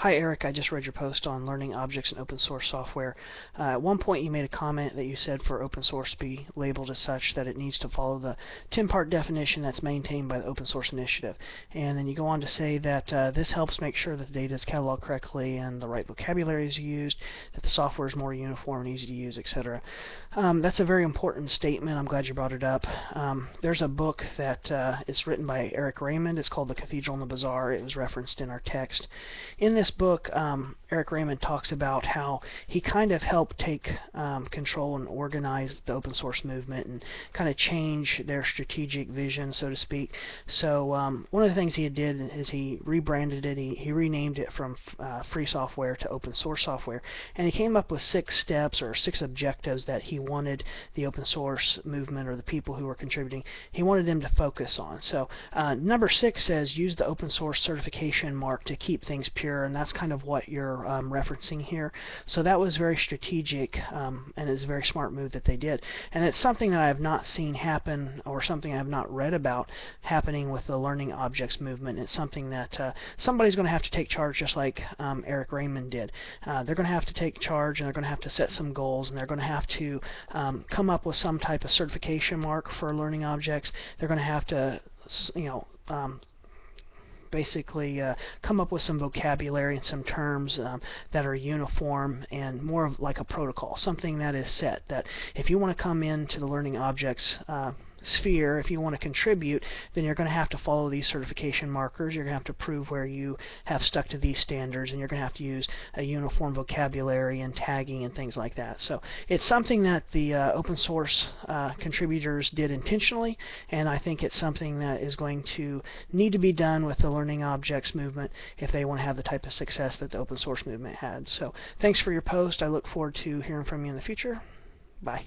Hi Eric, I just read your post on learning objects in open source software. At one point you made a comment that you said for open source to be labeled as such that it needs to follow the 10-part definition that's maintained by the Open Source Initiative. And then you go on to say that this helps make sure that the data is cataloged correctly and the right vocabulary is used, that the software is more uniform and easy to use, etc. That's a very important statement. I'm glad you brought it up. There's a book that is written by Eric Raymond. It's called The Cathedral and the Bazaar. It was referenced in our text. In this book, Eric Raymond talks about how he kind of helped take control and organize the open source movement and kind of change their strategic vision, so to speak. So one of the things he did is he rebranded it. He renamed it from free software to open source software, and he came up with 6 steps or 6 objectives that he wanted the open source movement or the people who were contributing, he wanted them to focus on. So number 6 says use the open source certification mark to keep things pure, and that's kind of what you're referencing here. So that was very strategic, and it's a very smart move that they did. And it's something that I have not seen happen, or something I have not read about happening with the learning objects movement. It's something that somebody's going to have to take charge, just like Eric Raymond did. They're going to have to take charge, and they're going to have to set some goals, and they're going to have to come up with some type of certification mark for learning objects. They're going to have to, basically come up with some vocabulary and some terms that are uniform and more of like a protocol, something that is set, that if you want to come into the learning objects sphere, if you want to contribute, then you're going to have to follow these certification markers. You're going to have to prove where you have stuck to these standards, and you're going to have to use a uniform vocabulary and tagging and things like that. So it's something that the open source contributors did intentionally, and I think it's something that is going to need to be done with the learning objects movement if they want to have the type of success that the open source movement had. So thanks for your post. I look forward to hearing from you in the future. Bye.